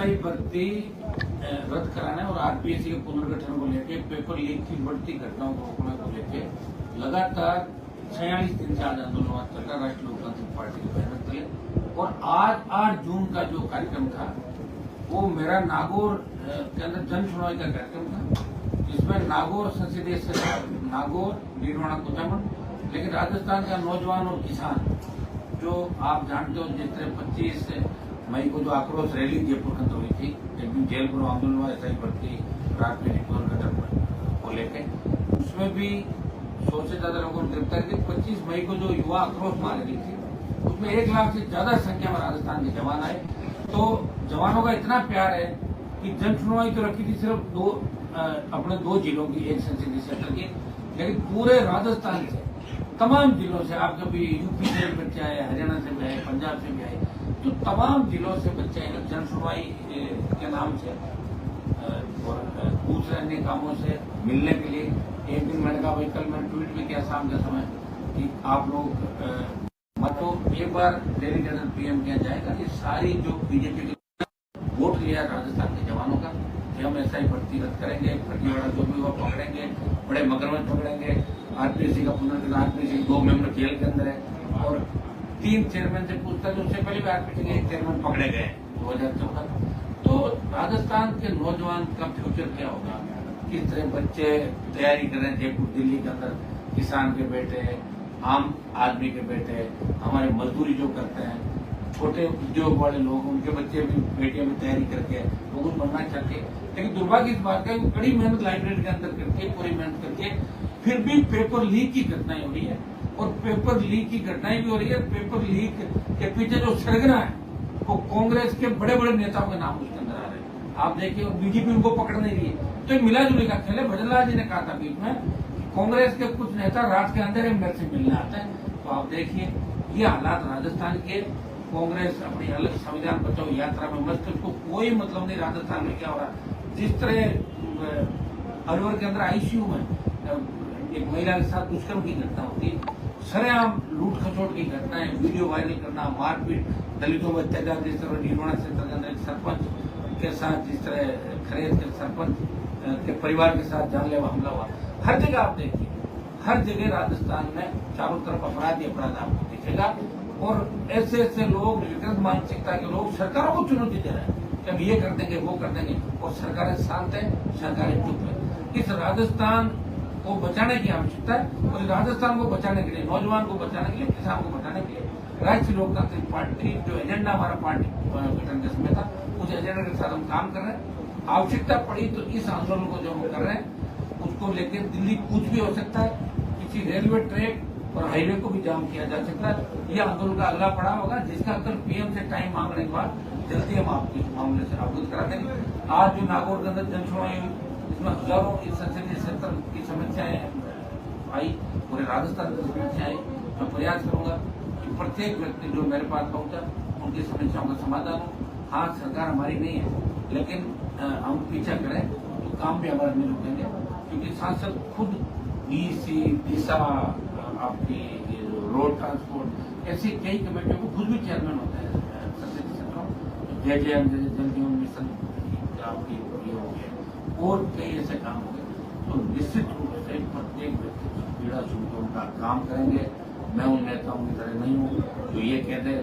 SI भर्ती रद्द कराने और आरपीएससी के पुनर्गठन को लेकर पेपर लीक की बढ़ती घटनाओं को रोकने को लेकर लगातार 46 दिन से आज आंदोलन चल रहा राष्ट्रीय लोकतांत्रिक पार्टी की मेहनत के। और आज 8 जून का जो कार्यक्रम था वो मेरा नागौर के अंदर जन सुनवाई का कार्यक्रम था, जिसमें नागौर संसदीय क्षेत्र, नागौर, भीलवाड़ा, कुचामन, लेकिन राजस्थान का नौजवान और किसान जो आप जानते हो, जिस तरह 25 मई को जो आक्रोश रैली जयपुर के अंदर हुई थी, एक दिन जेल पर आंदोलन हुआ एसआई भर्ती राजनीतिक पुनर्गठन को लेकर, उसमें भी 100 से ज्यादा लोगों ने गिरफ्तार की। 25 मई को जो युवा आक्रोश मार रही थी उसमें 1 लाख से ज्यादा संख्या में राजस्थान के जवान आए। तो जवानों का इतना प्यार है कि जन सुनवाई तो रखी थी सिर्फ अपने 2 जिलों की, एक संसदीय क्षेत्र की, लेकिन पूरे राजस्थान से, तमाम जिलों से, आप कभी यूपी से बच्चे आए, हरियाणा से भी आए, पंजाब से भी आए, तो तमाम जिलों से बच्चे आए जन सुनवाई के नाम से और दूसरे अन्य कामों से मिलने के लिए। एक दिन मैंने कहा भाई, कल मैंने ट्वीट भी किया शाम के समय कि आप लोग तो एक बार डेलीगेशन पीएम किया जाएगा कि सारी जो बीजेपी के वोट लिया राजस्थान के जवानों का, कि हम एसआई भर्ती रद्द करेंगे, फर्जीवाड़ा जो भी हुआ पकड़ेंगे, बड़े मगरमच्छ पकड़ेंगे, आरपीएससी का पुनर्गठन, आरपीएससी 2 मेंबर जेल के अंदर है और 3 चेयरमैन से पूछता है, उससे पहले भी आरपीएससी के 1 चेयरमैन पकड़े गए 2014। तो राजस्थान के नौजवान का फ्यूचर क्या होगा, किस तरह बच्चे तैयारी कर रहे हैं जयपुर, दिल्ली के अंदर, किसान के बेटे, आम आदमी के बेटे, हमारे मजदूरी जो करते हैं, छोटे उद्योग वाले लोग, उनके बच्चे भी, बेटियां भी तैयारी करके वो कुछ बनना चाहते हैं। लेकिन दुर्भाग्य इस बात का बड़ी मेहनत लाइब्रेरी के अंदर करके, पूरी मेहनत करके, फिर भी पेपर लीक की घटनाएं हो रही है और पेपर लीक की घटनाएं भी हो रही है। पेपर लीक के पीछे जो सरगना है वो कांग्रेस के बड़े बड़े नेताओं के नाम उसके अंदर आ रहे हैं। आप देखिए, बीजेपी उनको पकड़ नहीं रही है। तो मिला जुली का खेल है। भजनलाल जी ने कहा था बीच में, कांग्रेस के कुछ नेता रात के अंदर मेरे से मिलने आते हैं। तो आप देखिए ये हालात राजस्थान के। कांग्रेस अपनी अलग संविधान बचाओ यात्रा में मस्त, उसको कोई मतलब नहीं राजस्थान में क्या हो रहा। जिस तरह अलवर के अंदर आईसीयू में एक महिला के साथ दुष्कर्म की घटना होती, सरेआम लूट खसोट की घटनाएं, वीडियो वायरल करना, मारपीट, दलितों में अत्याचार, जिस तरह भीलवाड़ा क्षेत्र के अंदर एक सरपंच के साथ जिस तरह खरेद के सरपंच के परिवार के साथ जानलेवा हमला हुआ, हर जगह आप देखिए, हर जगह राजस्थान में चारों तरफ अपराध ही अपराध आपको दिखेगा। और ऐसे ऐसे लोग, विकृत मानसिकता के लोग सरकारों को चुनौती दे रहे हैं कि हम ये कर देंगे, वो कर देंगे, और सरकारें शांत है, सरकारें चुप है। इस राजस्थान को बचाने की आवश्यकता है और राजस्थान को बचाने के लिए, नौजवान को बचाने के लिए, किसान को बचाने के लिए राष्ट्रीय लोकतांत्रिक पार्टी जो एजेंडा हमारा पार्टी गठन के समय था, उस एजेंडा के साथ हम काम कर रहे हैं। आवश्यकता पड़ी तो इस आंदोलन को जो हम कर रहे हैं उसको लेकर दिल्ली कुछ भी हो सकता है, किसी रेलवे ट्रैक और हाईवे को भी जाम किया जा सकता है। यह आंदोलन का अगला पड़ाव होगा, जिसका कल पीएम से टाइम मांगने के बाद जल्दी हम आपको इस मामले से अवगत करा देंगे। आज जो नागौर के अंदर जन सुनवाई हुई, इसमें हजारों इस संसदीय क्षेत्र की समस्याएं आई, पूरे राजस्थान की समस्याएं आई। मैं प्रयास करूंगा कि प्रत्येक व्यक्ति जो मेरे पास पहुंचा उनकी समस्याओं का समाधान हो। हाँ, सरकार हमारी नहीं है, लेकिन हम पीछा करें तो काम भी हमारा नहीं रुकेंगे, क्योंकि सांसद खुद डीसी, दिशा, आपकी रोड ट्रांसपोर्ट, ऐसी कई कमेटियों को खुद भी चेयरमैन होता है संसदीय क्षेत्रों, जल जीवन मिशन आपकी ये हो गया और कई ऐसे काम हो गए। तो निश्चित रूप से प्रत्येक व्यक्ति की पीड़ा सुनकर उनका काम करेंगे। मैं उन नेताओं की तरह नहीं हूँ जो ये कह दे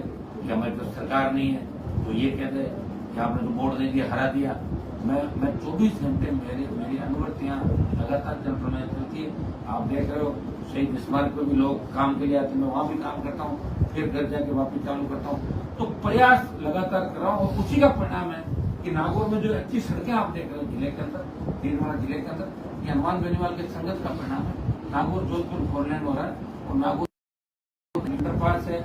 कि हमारी तो सरकार नहीं है, तो ये कह दे कि आपने तो वोट दे दिया, हरा दिया। मैं 24 घंटे मेरी अनुवर्तियां लगातार चल चलती है। आप देख रहे हो, शहीद स्मारक पर भी लोग काम के लिए आते हैं, मैं वहाँ भी काम करता हूँ, फिर घर जाके वापस चालू करता हूँ। तो प्रयास लगातार कर रहा हूँ और उसी का परिणाम है कि नागौर में जो अच्छी सड़कें आप देख रहे हो जिले के अंदर, भीलवाड़ा जिले के अंदर, ये हनुमान बेनीवाल के संगत का परिणाम है। नागौर जोधपुर 4 लेन हो रहा है और नागौर पास है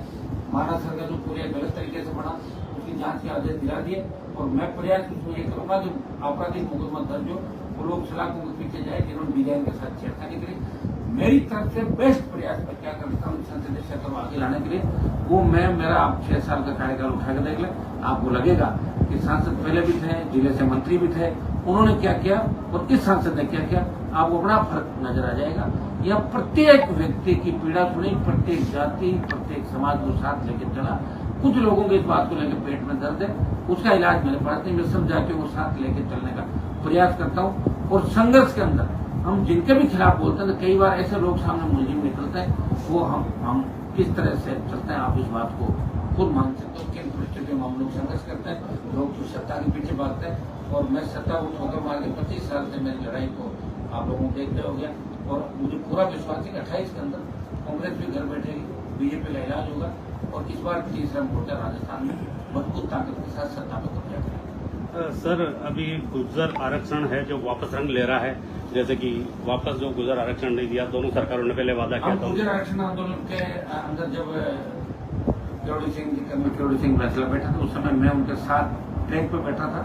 महाराष्ट्र का जो पूरे गलत तरीके से बना, उसकी जांच के आदेश दिला दिए। और मैं प्रयास उसमें ये करूंगा जो आपराधिक मुकदमा दर्ज हो वो लोग सलाखों के पीछे जाए जिन्होंने डिजाइन के साथ छेड़खानी करी। मेरी तरफ से बेस्ट प्रयास मैं क्या करता हूँ संसदीय क्षेत्र को आगे लाने के लिए, वो मेरा आप 6 साल का कार्यकाल उठाकर देख लें, आपको लगेगा कि सांसद पहले भी थे, जिले से मंत्री भी थे, उन्होंने क्या किया और इस सांसद ने क्या किया, आपको बड़ा फर्क नजर आ जाएगा। यह प्रत्येक व्यक्ति की पीड़ा सुनी, प्रत्येक जाति, प्रत्येक समाज को साथ लेकर चला, कुछ लोगों के इस बात को लेकर पेट में दर्द है, उसका इलाज मेरे पास नहीं। मैं सब जातियों को साथ लेकर चलने का प्रयास करता हूँ। और संघर्ष के अंदर हम जिनके भी खिलाफ बोलते हैं तो कई बार ऐसे लोग सामने मुलजिम निकलते हैं, वो हम किस तरह से चलते हैं आप इस बात को खुद मान सकते हो। किन परिस्थितियों में हम लोग संघर्ष करते हैं, लोग तो सत्ता के पीछे भागते हैं। और मैं सत्ता को ठोकर मार के 25 साल से मेरी लड़ाई को आप लोगों को देखते हो गया। और मुझे पूरा विश्वास है कि 28 के अंदर कांग्रेस भी घर बैठेगी, बीजेपी का इलाज होगा और इस बार तीसरा मोर्चा राजस्थान में मजबूत ताकत के साथ सत्ता में कब्जा करेगा। सर, अभी गुर्जर आरक्षण है जो वापस रंग ले रहा है, जैसे कि वापस जो गुर्जर आरक्षण नहीं दिया, दोनों सरकारों ने पहले वादा किया था। गुर्जर आरक्षण आंदोलन के अंदर जब केवड़ी सिंह फैसला बैठा था, उस समय मैं उनके साथ ट्रैक पे बैठा था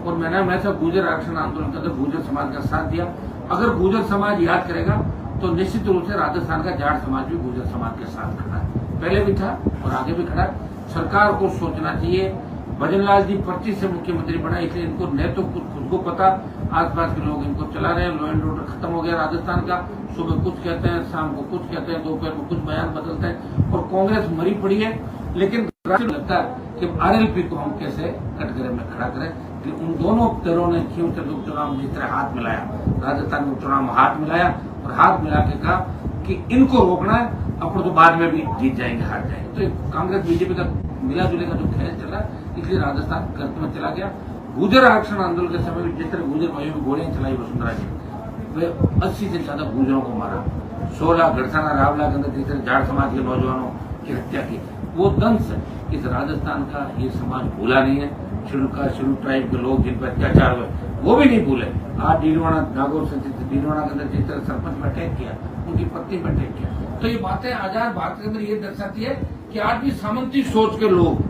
और मैंने हमेशा गुर्जर आरक्षण आंदोलन के अंदर गुर्जर समाज का साथ दिया। अगर गुर्जर समाज याद करेगा तो निश्चित रूप से राजस्थान का जाट समाज भी गुर्जर समाज के साथ खड़ा है, पहले भी था और आगे भी खड़ा है। सरकार को सोचना चाहिए। भजनलाल जी 25 से मुख्यमंत्री बना, इसलिए इनको न तो खुद को पता, आसपास के लोग इनको चला रहे हैं। लॉ एंड ऑर्डर खत्म हो गया राजस्थान का, सुबह कुछ कहते हैं, शाम को कुछ कहते हैं, दोपहर को कुछ बयान बदलते हैं और कांग्रेस मरी पड़ी है। लेकिन लगता है कि आरएलपी को हम कैसे कटघरे में खड़ा करें कि उन दोनों दलों ने संयुक्त उपचुनाव में जिस तरह हाथ मिलाया, राजस्थान में उपचुनाव में हाथ मिलाया और हाथ मिला के कहा कि इनको रोकना है, अपन तो बाद में भी जीत जाएंगे, हार जाएंगे। तो कांग्रेस बीजेपी का मिला जुले का जो खेल चला, इसलिए राजस्थान कर्ज में चला गया। गुर्जर आरक्षण आंदोलन के समय में जिस तरह गुर्जर भाइयों की गोलियां चलाई वसुंधरा जी, वे 80 से ज्यादा गुर्जरों को मारा। 16 गढ़साना रावला के अंदर जिस तरह जाट समाज के नौजवानों की हत्या की, वो दंश इस राजस्थान का ये समाज भूला नहीं है। शेड्यूल ट्राइब के लोग जिन पर अत्याचार हुए वो भी नहीं भूले। आज डीडवाना नागौर से डीडवाना के अंदर जिस तरह सरपंच में अटैक किया, उनकी पत्नी पर अटैक किया, तो ये बातें आजाद भारत के अंदर ये दर्शाती है कि आज भी सामंती सोच के लोग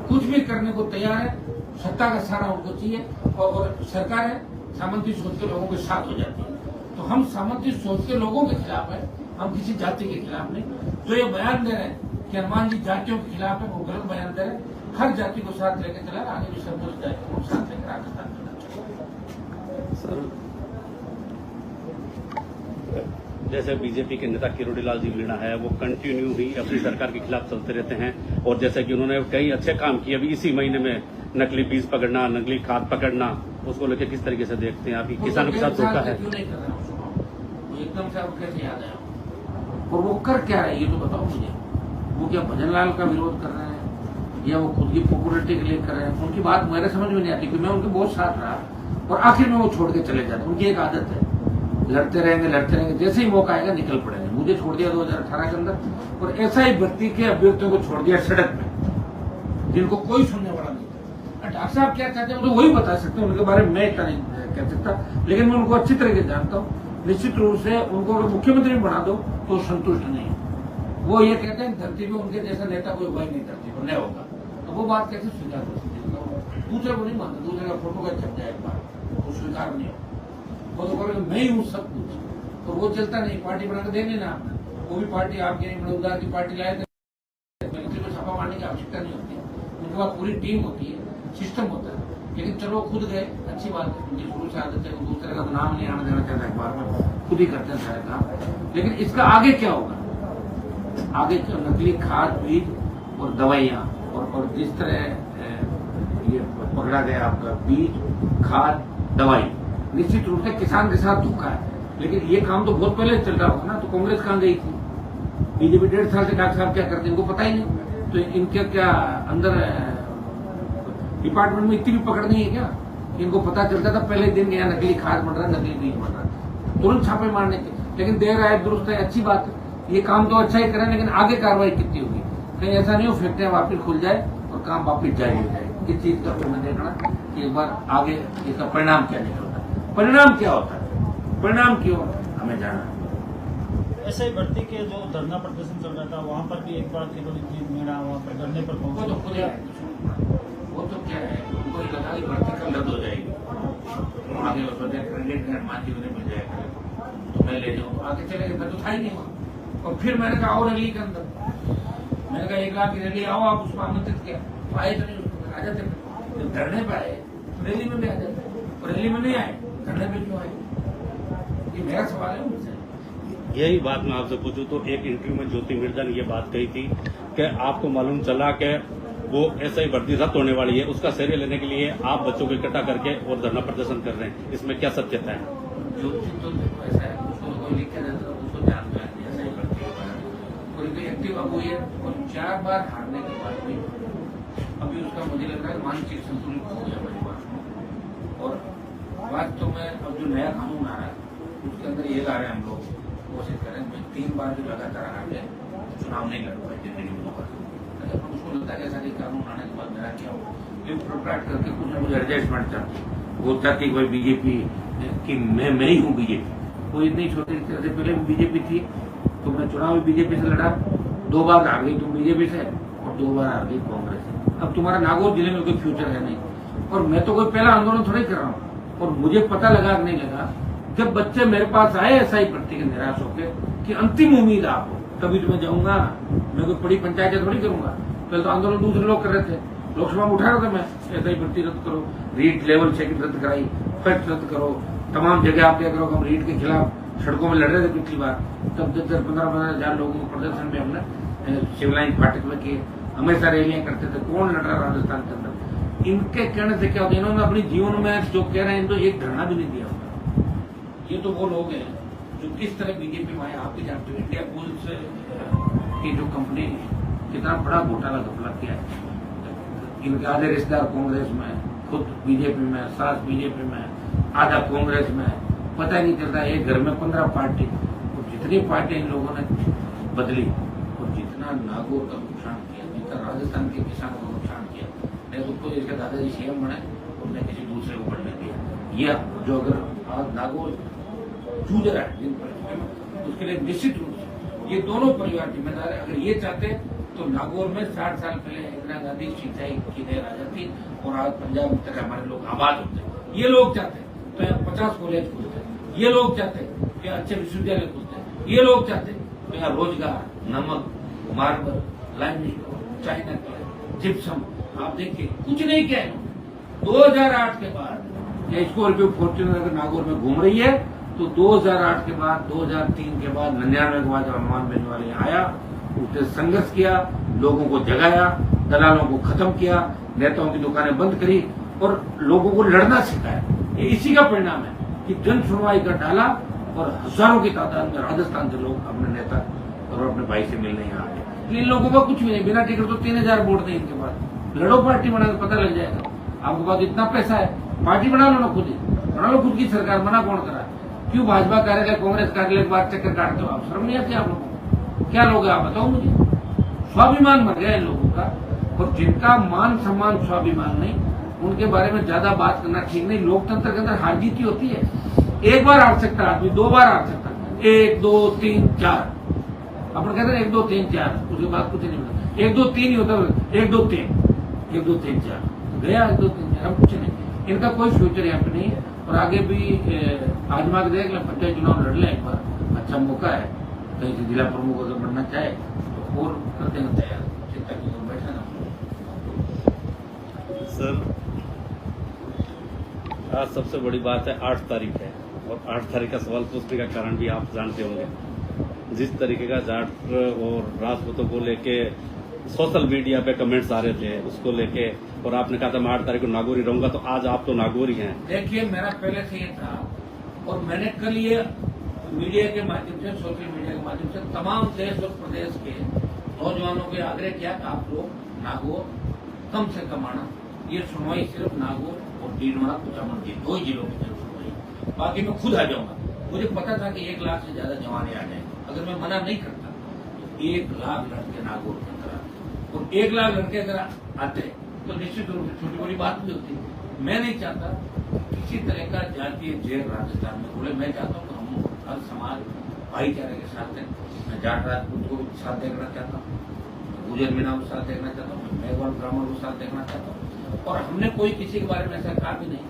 कुछ भी करने को तैयार है। सत्ता का सहारा उनको चाहिए और सरकार है सामंती सोच के लोगों के साथ हो जाती है। तो हम सामंती सोच के लोगों के खिलाफ है, हम किसी जाति के खिलाफ नहीं। जो ये बयान दे रहे हैं कि हनुमान जी जातियों के खिलाफ है, वो गलत बयान दे रहे हैं। हर जाति को साथ लेकर चला, आगे भी सब जाति को साथ लेकर राजस्थान चला। सर, जैसे बीजेपी के नेता किरोड़ीलाल जी मीणा है, वो कंटिन्यू ही अपनी सरकार के खिलाफ चलते रहते हैं और जैसे कि उन्होंने कई अच्छे काम किए। अभी इसी महीने में नकली बीज पकड़ना, नकली खाद पकड़ना, उसको लेकर किस तरीके से देखते हैं आप? किसानों के साथ धोखा है, क्यों नहीं कर रहे हैं? एकदम से आपको कैसे याद आया? और वो कर क्या रहे, ये तो बताओ मुझे। वो क्या भजनलाल का विरोध कर रहे हैं या वो खुद की पॉपुलरिटी के लिए कर रहे हैं? उनकी बात मेरे समझ में नहीं आती, क्योंकि मैं उनके बहुत साथ रहा और आखिर में वो छोड़ के चले जाते। उनकी एक आदत है, लड़ते रहेंगे, जैसे ही मौका आएगा निकल पड़ेंगे। मुझे छोड़ दिया 2018 के अंदर और ऐसा ही व्यक्ति के अभ्यर्थियों को छोड़ दिया सड़क में, जिनको कोई सुनने वाला नहीं था। डॉक्टर साहब क्या चाहते हैं मुझे वही बता सकते हैं, उनके बारे में मैं इतना नहीं कह सकता, लेकिन मैं उनको अच्छी तरह से जानता हूँ। निश्चित रूप से उनको अगर मुख्यमंत्री बना दो तो संतुष्ट नहीं है। वो ये कहते हैं धरती पे उनके जैसा नेता कोई हुआ ही नहीं धरती पर, नहीं होगा। तो वो बात कैसे स्वीकार कर सकते? दूसरे को नहीं मानते, दूसरे का फोटो का छप जाए एक बार, वो स्वीकार नहीं होगा। वो तो कहोगे मैं ही हूँ सब कुछ, तो वो चलता नहीं। पार्टी बनाकर दे लेना आपने, वो भी पार्टी आपके नहीं बड़े उदार की पार्टी लाए थे, मिलिट्री को छापा मारने की आवश्यकता नहीं होती है। उनके पास पूरी टीम होती है, सिस्टम होता है। लेकिन चलो खुद गए, अच्छी बात है, उनकी शुरू से आदत है, वो दूसरे का नाम नहीं आने देना चाहता अखबार में, खुद ही करते हैं सारे काम। लेकिन इसका आगे क्या होगा? आगे क्या? नकली खाद, बीज और दवाइयाँ और जिस तरह ये पकड़ा गया आपका बीज, खाद, दवाई, निश्चित रूप से किसान के साथ धोखा है। लेकिन ये काम तो बहुत पहले चल रहा होगा ना, तो कांग्रेस कहाँ गई थी? बीजेपी 1.5 साल से डॉक्टर साहब क्या करते हैं इनको पता ही नहीं। तो इनके क्या अंदर डिपार्टमेंट में इतनी भी पकड़ नहीं है क्या? इनको पता चलता था पहले दिन यहाँ नकली खाद बन रहा है, नकली बीज बन रहा है, तुरंत छापे मारने के। लेकिन देर आए दुरुस्त है, अच्छी बात है, ये काम तो अच्छा ही करें, लेकिन आगे कार्रवाई कितनी होगी? कहीं ऐसा नहीं हो फैक्ट्रियां वापिस खुल जाए और काम वापिस जारी हो जाए। इस चीज का मैं देखना कि एक बार आगे इसका परिणाम क्या निकलता है, परिणाम क्या होता है, परिणाम क्यों हमें जाना है। ऐसे ही भर्ती के जो धरना प्रदर्शन चल रहा था, वहाँ पर भी एक बार किरोड़ी मीणा वहाँ पर धरने पर पहुंचे। वो तो क्या है, उनको लगा कि भर्ती कल रद्द हो जाएगी, आगे कैंडिडेट हनुमान जी उन्हें मिल जाएगा तो मैं ले जाऊँ, आगे चले गए, मैं तो था ही नहीं वहाँ। और फिर मैंने कहा और रैली के अंदर मैंने कहा 1 लाख की रैली आओ, आप उसको आमंत्रित किया, आए तो नहीं, उसको आ जाते। जब धरने पर आए तो रैली में भी आ जाते, और रैली में नहीं आए धरने पे क्यों आए? ये मेरा सवाल है उनसे। यही बात मैं आपसे पूछूं तो एक इंटरव्यू में ज्योति मिर्जा ने ये बात कही थी कि आपको मालूम चला कि वो ऐसा ही भर्ती रद्द होने वाली है, उसका श्रेय लेने के लिए आप बच्चों को इकट्ठा करके और धरना प्रदर्शन कर रहे हैं, इसमें क्या सत्यता है? जो चीज तो देखो ऐसा है, उसको कोई लिख के देता है, उसको ध्यान में आती है, ऐसा ही भर्ती के बारे में कोई एक्टिव अब हुई है और 4 बार हारने के बाद भी अभी उसका मुझे लग रहा है मानसिक संतुलित हो गया परिवार में। और वास्तव में अब जो नया कानून आ रहा है उसके अंदर ये ला रहे हैं हम लोग कोशिश करें, 3 बार जो लगातार हार गए चुनाव नहीं लड़ पाए जिंदगी में होगा। उसको लगता है ऐसा कि कानून आने के बाद मेरा क्या हो, ये प्रोप्राइट करके कुछ ना कुछ एडजस्टमेंट चाहती, वो चाहती कोई बीजेपी कि मैं ही हूँ बीजेपी। कोई इतनी छोटी तरह से पहले बीजेपी थी, तुमने चुनाव बीजेपी से लड़ा, 2 बार हार गई तुम बीजेपी से और 2 बार हार गई कांग्रेस से। अब तुम्हारा नागौर जिले में कोई फ्यूचर है नहीं, और मैं तो कोई पहला आंदोलन थोड़ी कर रहा हूँ। और मुझे पता लगा नहीं लगा जब बच्चे मेरे पास आए ऐसा ही प्रति के निराश होकर कि अंतिम उम्मीद आप हो तभी तो मैं जाऊंगा, मैं कोई बड़ी पंचायत थोड़ी करूंगा। पहले तो आंदोलन दूसरे लोग कर रहे थे, लोकसभा में उठा रहे थे, मैं ऐसा ही भर्ती रद्द करो, रीट लेवल चेकिंग रद्द कराई, फैक्ट रद्द करो, तमाम जगह आप क्या करो। हम रीट के खिलाफ सड़कों में लड़ रहे थे पिछली बार, तब 10-15 लोगों को प्रदर्शन में हमने सिविल लाइन फाटक में किए, हमेशा रैलियां करते थे। कौन लड़ रहा राजस्थान के अंदर? इनके कहने से क्या होता है, इन्होंने अपने जीवन में जो कह रहे हैं तो एक धरना भी नहीं दिया होगा। ये तो वो लोग हैं जो किस तरह बीजेपी में आए। आपके जानते हो इंडिया पुलिस की जो कंपनी कितना बड़ा घोटाला घपला किया है। इनके आधे रिश्तेदार कांग्रेस में, खुद बीजेपी में, सास बीजेपी में, आधा कांग्रेस में, पता ही नहीं चलता। एक घर में 15 पार्टी, और जितनी पार्टी इन लोगों ने बदली और जितना नागौर का नुकसान किया, जितना राजस्थान के किसानों का नुकसान किया, नहीं तो उसको इसके दादाजी सीएम बने और न किसी दूसरे को बनने दिया। यह जो अगर आज नागौर जूझ रहा है जिन परिस्थितियों में, उसके लिए निश्चित रूप से ये दोनों परिवार जिम्मेदार है। अगर ये चाहते तो नागौर में 60 साल पहले इंदिरा गांधी सिंचाई की नहर आ जाती और आज पंजाब में तक हमारे लोग आबाद होते। ये लोग चाहते तो यहाँ 50 कॉलेज खुलते, ये लोग चाहते कि अच्छे विश्वविद्यालय खुलते, ये लोग चाहते तो यहाँ रोजगार, नमक, marble, limestone, China clay, gypsum, आप देखिए कुछ नहीं किया है। 2008 के बाद या स्कॉर्पियो फॉर्च्यूनर अगर नागौर में घूम रही है तो 2008 के बाद, 2003 के बाद, 99 के बाद जब हनुमान बेनीवाल आया, उसने संघर्ष किया, लोगों को जगाया, दलालों को खत्म किया, नेताओं की दुकानें बंद करी और लोगों को लड़ना सिखाया। ये इसी का परिणाम है कि जन सुनवाई का डाला और हजारों की तादाद में राजस्थान से लोग अपने नेता और अपने भाई से मिलने यहाँ आए। इन लोगों का कुछ भी नहीं, बिना टिकट तो 3000 वोट नहीं इनके पास। लड़ो, पार्टी बना तो पता लग जाएगा। आपके पास इतना पैसा है, पार्टी बना लो ना, खुद ही बना लो खुद की सरकार। मना कौन करा? क्यों भाजपा कार्यालय, कांग्रेस कार्यालय के बाद चक्कर काटते हो आप? शर्म नहीं आती आप लोगों को? क्या लोग हैं आप बताओ मुझे? स्वाभिमान मर गया इन लोगों का, और जिनका मान सम्मान स्वाभिमान नहीं, उनके बारे में ज्यादा बात करना ठीक नहीं। लोकतंत्र के अंदर हार जीत होती है। एक बार हार सकता आदमी, 2 बार हार सकता, 1 2 3 4 अपन कहते हैं 1 2 3 4, उसके बाद कुछ नहीं होता। 1 2 3 ही होता, 1 2 3 1 2 3 4 गया, 1 2 3 4 अब कुछ नहीं। इनका कोई फ्यूचर यहाँ पे नहीं है और आगे भी आजमा के देख लें, पंचायत चुनाव लड़ लें एक बार, अच्छा मौका है। कहीं से जिला प्रमुख अगर बनना चाहे तो और कर देना तैयार, चिंता की ओर बैठा ना। सर आज सबसे बड़ी बात है 8 तारीख है और 8 तारीख का सवाल पूछने का कारण भी आप जानते होंगे। जिस तरीके का जाट और राजपूतों को लेके सोशल मीडिया पे कमेंट्स आ रहे थे उसको लेके, और आपने कहा था मैं 8 तारीख को नागौर ही रहूंगा, तो आज आप तो नागौर ही हैं। देखिए मेरा पहले से ये था और मैंने कल ये मीडिया के माध्यम से, सोशल मीडिया के माध्यम से तमाम देश और प्रदेश के नौजवानों के आग्रह किया कि आप लोग नागौर कम से कम आना। ये सुनवाई सिर्फ नागौर और डीडवाना, कुचामन 2 ही जिलों की सुनवाई, बाकी मैं खुद आ जाऊंगा। मुझे पता था कि 1 लाख से ज्यादा जवान आ जाएंगे। अगर मैं मना नहीं करता तो 1 लाख लड़के नागौर के अंदर आते, और 1 लाख लड़के अगर आते तो निश्चित रूप से छोटी बड़ी बात भी होती। मैं नहीं चाहता किसी तरह का जातीय जेल राजस्थान में खुले। मैं चाहता हूँ कि हम हर समाज भाईचारे के साथ हैं। मैं जाट राजपूत को साथ देखना चाहता हूँ, गुजर मीना को साथ देखना चाहता हूँ, मेघवाल ब्राह्मण को साथ देखना चाहता हूँ। और हमने कोई किसी के बारे में ऐसा कहा भी नहीं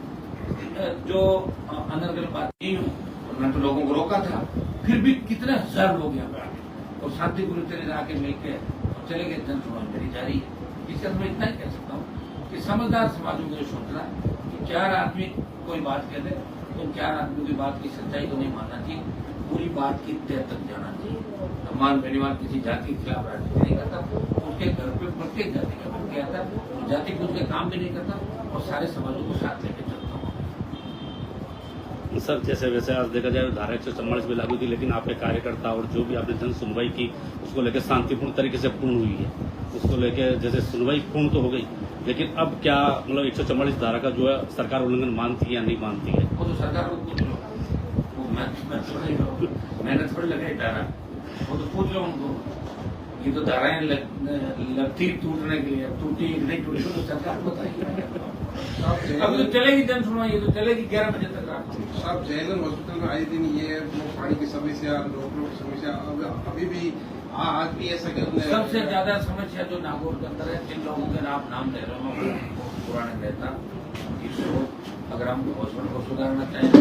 जो अनर्गल बात नहीं हो। और मैं तो लोगों को रोका था, फिर भी कितने हजार लोग यहाँ पे आए और शांतिपूर्ण तरीके आके मिलकर चले गए। जन सुनवाई मेरी जारी है। इससे मैं इतना ही कह सकता हूँ कि समझदार समाजों को ये सोचना है कि 4 आदमी कोई बात कह दे तो 4 आदमियों की बात की सच्चाई को नहीं मानना चाहिए, पूरी बात की तह तक जाना चाहिए। हनुमान बेनीवाल किसी जाति के खिलाफ राजनीति नहीं करता, उसके घर पे प्रत्येक जाति का बन गया था, जाति कुछ के काम भी नहीं करता और सारे समाजों को साथ लेके चलता हूँ। सर जैसे वैसे आज देखा जाए धारा 144 भी लागू थी, लेकिन आपके कार्यकर्ता और जो भी आपने जन सुनवाई की उसको लेकर शांतिपूर्ण तरीके से पूर्ण हुई है। उसको लेकर जैसे सुनवाई पूर्ण तो हो गई, लेकिन अब क्या मतलब 144 धारा का जो है सरकार उल्लंघन मानती है या नहीं मानती है? वो तो सरकार को पूछ लो, वो मेहनत थोड़ी लगाई धारा, वो तो पूछ लो उनको। ये तो धाराएं लगती टूटने के लिए, अब टूटी नहीं टूटी तो सरकार बताएगी। अब तो चलेगी जन सुनवाई, ये तो चलेगी 11 बजे तक रात को। सब जयनगर हॉस्पिटल में आए दिन ये पानी की समस्या, डॉक्टरों की समस्या अभी भी आज भी ऐसा सबसे ज्यादा समस्या जो नागौर के अंदर है, जिन लोगों के आप नाम ले रहे हो पुराने नेता, इसको अगर हम हॉस्पिटल को सुधारना चाहें तो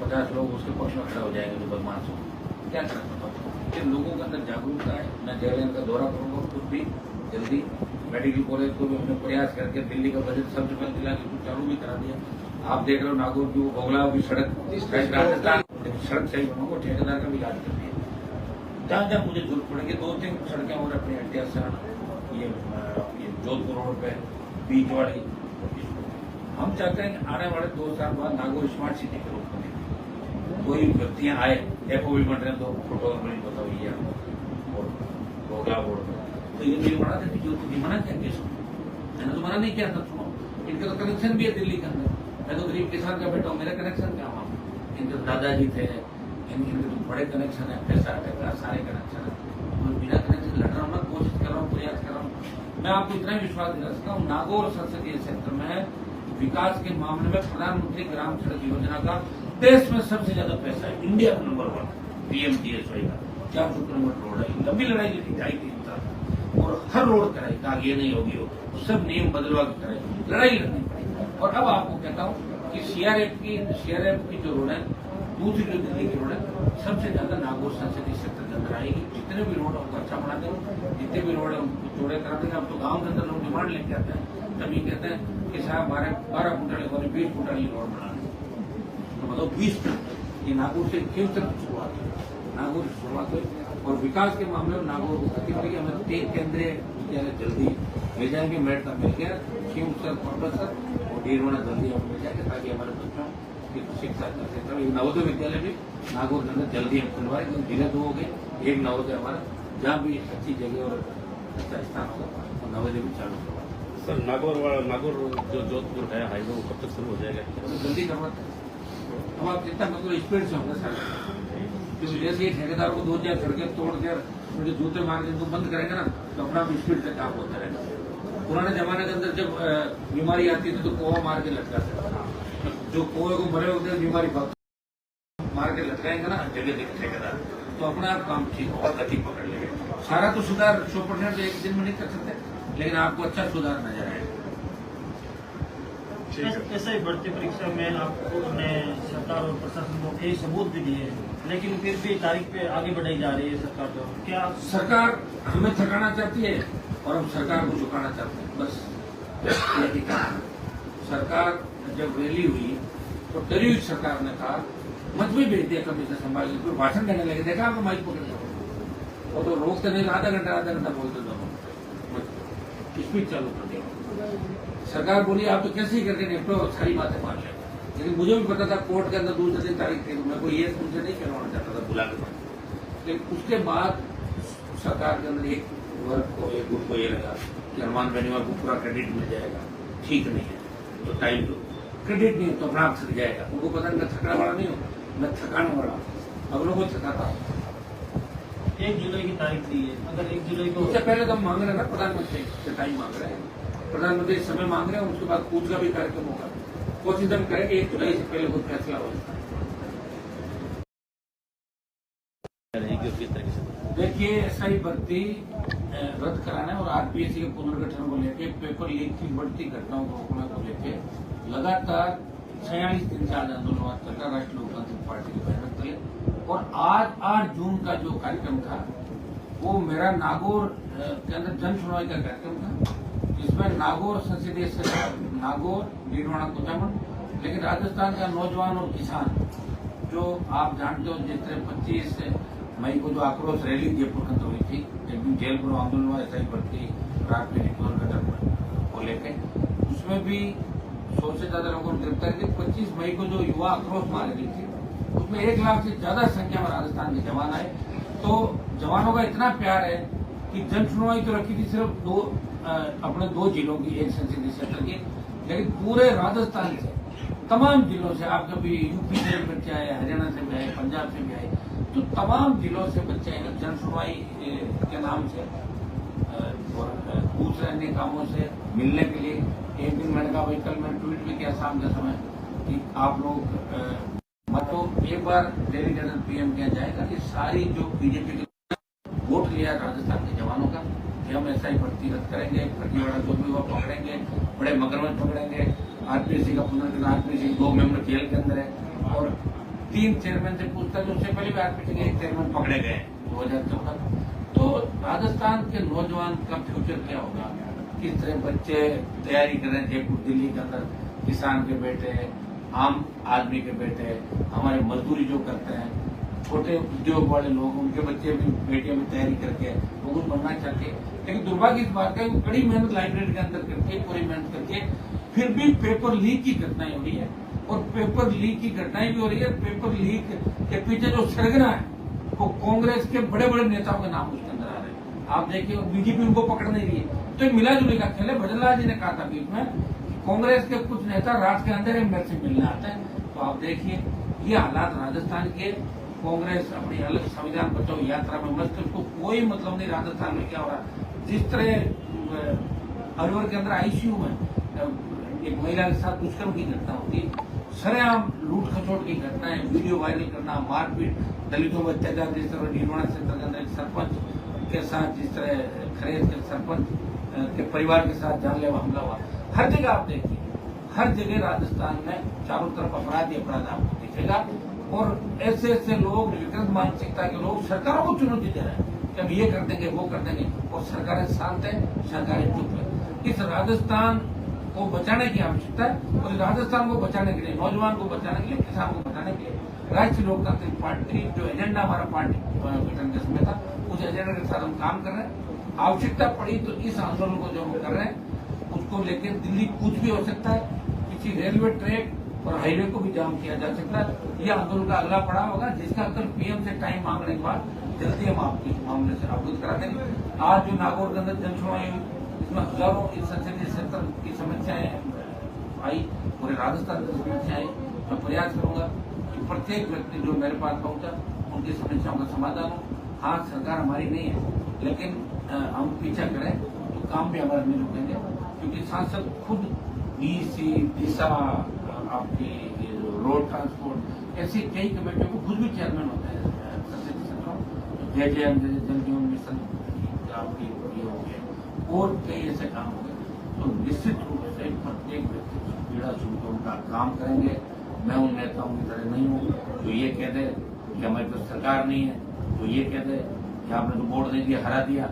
50 लोग उसके पक्ष में खड़े हो जाएंगे जो बदमाश हो। क्या करें बताओ? इन लोगों के अंदर जागरूकता है। मैं जेएलएन का दौरा करूंगा खुद भी जल्दी, मेडिकल कॉलेज को भी हमने प्रयास करके दिल्ली का बजट सबसे पहले दिला के कुछ चालू भी करा दिया। आप देख रहे हो नागौर की वो बगला की सड़क, राजस्थान सड़क सही बनाऊंगा, ठेकेदार का भी इलाज कर दिया। जहाँ जहाँ मुझे जरूरत पड़ेगी 2-3 सड़कें और अपनी हटिया से ये जोधपुर रोड पे बीच वाली, हम चाहते हैं कि आने वाले 2 साल बाद नागौर स्मार्ट सिटी के रूप में कोई व्यक्तियां आए, डेपो भी बन रहे हैं, तो फोटो बताओ ये और होगा बोर्ड में, तो ये बिल बना देते जो तुम्हें मना किया किसको? मैंने तो मना नहीं किया था। सुनो, इनका तो कनेक्शन भी है दिल्ली के अंदर। मैं तो गरीब किसान का बेटा हूँ, मेरा कनेक्शन क्या हुआ? इनके दादाजी थे, इनके तो बड़े कनेक्शन है, पैसा का सारे कनेक्शन है। तो बिना कनेक्शन लड़ रहा हूँ, मैं कोशिश कर रहा हूँ, प्रयास कर रहा हूँ। मैं आपको इतना ही विश्वास दिला सकता हूँ, नागौर संसदीय क्षेत्र में विकास के मामले में प्रधानमंत्री ग्राम सड़क योजना का देश में सबसे ज्यादा पैसा है, इंडिया का नंबर 1 PMTSY का 400 किलोमीटर रोड है। लंबी लड़ाई की ढाई 3 साल और हर रोड कराई, कहा ये नहीं होगी हो, तो सब नियम बदलवा के कराई, लड़ाई लड़नी पड़ी। और अब आपको कहता हूँ कि सीआरएफ की जो रोड है, दूसरी जो दिल्ली की रोड है, सबसे ज्यादा नागौर संसदीय क्षेत्र के अंदर आएगी। जितने भी रोड हमको अच्छा बना देंगे, जितने भी रोड है उनको चौड़े करा देंगे। अब तो गाँव के अंदर लोग डिमांड लेके आते हैं, तभी कहते हैं कि साहब 12 फुट वाली 20 फुट वाली रोड बना दें, तो मतलब 20 फुट। ये नागौर से क्यों तक शुरुआत है, नागौर से शुरुआत हुई। और विकास के मामले में नागौर को गति मिलेगी। हमें 3 केंद्रीय विद्यालय जल्दी ले जाएंगे, मेरठ का मिल गया, क्यों सर प्रोफेसर और डीरवाना जल्दी हम मिल जाएंगे, ताकि हमारे बच्चों की शिक्षा कर सकें। नवोदय विद्यालय भी नागौर के अंदर जल्दी हम खुलवाए, धीरे 2 हो गए। एक नवोदय हमारा जहाँ भी अच्छी जगह और अच्छा स्थान होगा तो नवोदय भी चालू होगा। सर नागौर जो जोधपुर है हाईवे वो कब तक शुरू हो जाएगा? जल्दी करवाते हैं। अब आप जितना मतलब स्पीड से होगा सारे, क्योंकि जैसे ही ठेकेदार को 2-4 सड़कें तोड़ कर मुझे जूते मार के बंद करेंगे ना, तो अपना स्पीड से काम होता रहेगा। पुराने जमाने के अंदर जब बीमारी आती थी तो कोवा मार के लटकाते थे, जो कोवे को भरे होते हैं बीमारी मार के लटकाएंगे ना जगह ठेकेदार, तो अपना आप काम ठीक होगा, गति पकड़ लेंगे। सारा तो सुधार 100% एक दिन में नहीं कर सकते, लेकिन आपको अच्छा सुधार नजर आएगा। ऐसे ही भर्ती परीक्षा में आपने सरकार और प्रशासन को कई सबूत भी दिए, लेकिन फिर भी तारीख पे आगे बढ़ाई जा रही है सरकार। तो क्या सरकार हमें थकाना चाहती है और हम सरकार को झुकाना चाहते हैं, बस यही कहा। सरकार जब रैली हुई तो डरी हुई सरकार ने कहा मत भी भेज दिया कमीशन संभाल के, भाषण देने लगे, देखा आपको माइक पकड़ के, और तो रोकते नहीं, आधा घंटा बोलते दोनों, स्पीच चालू कर दिया। सरकार बोली आप तो कैसे ही करके निपटो, सारी बातें मान लें। लेकिन मुझे भी पता था कोर्ट के अंदर दूसरे तारीख थी, मैं कोई ये उनसे नहीं करवाना चाहता था बुला के। लेकिन उसके बाद सरकार के अंदर एक वर्ग को, एक ग्रुप को ये लगा कि अरमान बेनीवाल को पूरा क्रेडिट मिल जाएगा, ठीक नहीं है तो टाइम दो, क्रेडिट नहीं तो अपना आप थक जाएगा। उनको पता नहीं मैं थकने वाला नहीं हूँ, मैं थकाने वाला हूँ, अगलों को थकाता हूँ। 1 जुलाई की तारीख दी है, अगर 1 जुलाई को उससे पहले तो हम मांग रहे हैं ना, प्रधानमंत्री से टाइम मांग रहे हैं, प्रधानमंत्री समय मांग रहे हैं, उसके बाद पूछ का भी कार्यक्रम होगा। कोशिश हम करेंगे 1 जुलाई से पहले कोई फैसला हो। देखिए SI भर्ती रद्द कराना है और RPSC के पुनर्गठन को लेके, पेपर लीक की बढ़ती घटनाओं को रोकने को लेके लगातार 46 दिन से आज आंदोलन चल रहा, राष्ट्रीय लोकतांत्रिक पार्टी की मेहनत के। और आज 8 जून का जो कार्यक्रम था वो मेरा नागौर के अंदर जन सुनवाई का कार्यक्रम था, जिसमें नागौर संसदीय क्षेत्र, नागौर, डीडवाना, कुचामन, लेकिन राजस्थान का नौजवान और किसान, जो आप जानते हो जिस तरह 25 मई को जो आक्रोश रैली जयपुर के अंदर हुई थी, एक दिन जेल पर आंदोलन हुआ, SI भर्ती राजनीतिक पुनर्गठन को लेकर, उसमें भी 100 से ज्यादा लोगों ने गिरफ्तार की। 25 मई को जो युवा आक्रोश मारी गई थी, उसमें 1 लाख से ज्यादा संख्या में राजस्थान के जवान आए। तो जवानों का इतना प्यार है कि जन सुनवाई तो रखी थी सिर्फ अपने 2 जिलों की, एक संसदीय क्षेत्र की, लेकिन पूरे राजस्थान से, तमाम जिलों से, आप कभी यूपी से बच्चे आए, हरियाणा से भी आए, पंजाब से भी आए, तो तमाम जिलों से बच्चे आए जन सुनवाई के नाम से और दूसरे अन्य कामों से मिलने के लिए। एक दिन मैंने कहा, भाई कल मैं ट्वीट भी किया शाम के समय कि आप लोग तो एक बार डेलीगेशन पीएम किया जाएगा कि सारी जो बीजेपी के वोट लिया राजस्थान के जवानों का, कि हम ऐसा ही भर्ती रद्द करेंगे, फर्जीवाड़ा जो भी हुआ पकड़ेंगे, बड़े मगरमच्छ पकड़ेंगे, आरपीएससी का पुनर्गठन, आरपीएससी 2 मेंबर जेल के अंदर है और 3 चेयरमैन से पूछताछ, उससे पहले भी आरपीएससी के 1 चेयरमैन पकड़े गए 2014। तो राजस्थान के नौजवान का फ्यूचर क्या होगा, किस तरह बच्चे तैयारी कर रहे हैं जयपुर दिल्ली के अंदर, किसान के बेटे, आम आदमी के बेटे, हमारे मजदूरी जो करते हैं, छोटे उद्योग वाले लोग, उनके बच्चे भी बेटियां भी तैयारी करके वो कुछ बनना चाहते हैं। लेकिन दुर्भाग्य इस बात का बड़ी मेहनत लाइब्रेरी के अंदर करके, पूरी मेहनत करके, फिर भी पेपर लीक की घटनाएं हो रही है और पेपर लीक की घटनाएं भी हो रही है। पेपर लीक के पीछे जो सरगना है वो कांग्रेस के बड़े बड़े नेताओं के नाम उसके अंदर आ रहे हैं। आप देखिए, बीजेपी उनको पकड़ नहीं रही है। तो ये मिला जुली का खेल है। भजनलाल जी ने कहा था बीच में, कांग्रेस के कुछ नेता रात के अंदर मेरे से मिलने आते हैं। तो आप देखिए ये हालात राजस्थान के। कांग्रेस अपनी अलग संविधान बचाओ यात्रा में मस्त, उसको कोई मतलब नहीं राजस्थान में क्या हो रहा। जिस तरह अलवर के अंदर आईसीयू में एक महिला के साथ दुष्कर्म की घटना होती है, सरेआम लूट खसोट की घटनाएं, वीडियो वायरल करना, मारपीट, दलितों में अत्याचार, जिस तरह निर्माण क्षेत्र के अंदर एक सरपंच के साथ जिस तरह खरेद के सरपंच के परिवार के साथ जानलेवा हमला हुआ, हर जगह आप देखिए, हर जगह राजस्थान में चारों तरफ अपराध ही अपराध आपको दिखेगा। और ऐसे ऐसे लोग, विकृत मानसिकता के लोग सरकारों को चुनौती दे रहे हैं कि हम ये कर देंगे, वो कर देंगे, और सरकारें शांत है, सरकारें चुप है। इस राजस्थान को बचाने की आवश्यकता है और राजस्थान को बचाने के लिए, नौजवान को बचाने के लिए, किसान को बचाने के लिए राष्ट्रीय लोकतांत्रिक पार्टी जो एजेंडा हमारा पार्टी गठन के समय था, उस एजेंडा के साथ हम काम कर रहे हैं। आवश्यकता पड़ी तो इस आंदोलन को जो हम कर रहे हैं उसको लेकर दिल्ली कुछ भी हो सकता है, किसी रेलवे ट्रैक और हाईवे को भी जाम किया जा सकता है। यह आंदोलन का अगला पड़ाव होगा, जिसका कल पीएम से टाइम मांगने के बाद जल्दी हम आपके मामले से अवगत करा देंगे। आज जो नागौर के अंदर जन सुनवाई, इसमें हजारों की संसदीय क्षेत्र की समस्याएं आई, पूरे राजस्थान की समस्याएं। मैं प्रयास करूंगा कि प्रत्येक व्यक्ति जो मेरे पास पहुंचा उनकी समस्याओं का समाधान हो। हाँ, सरकार हमारी नहीं है, लेकिन हम पीछा करें तो काम भी हमारे नहीं रुकेंगे, क्योंकि सांसद खुद डीसी, दिशा, आपकी रोड ट्रांसपोर्ट, ऐसी कई कमेटियों को खुद भी चेयरमैन होते हैं संसदीय क्षेत्रों, जय जल जीवन मिशन आपकी ये हो गए और कई ऐसे काम हो गए। तो निश्चित रूप से प्रत्येक व्यक्ति की पीड़ा सुनकर उनका काम करेंगे। मैं उन नेताओं की तरह नहीं हूँ जो ये कह दे कि हमारे पास सरकार नहीं है, जो ये कह दे कि आपने तो वोट नहीं दिया, हरा दिया।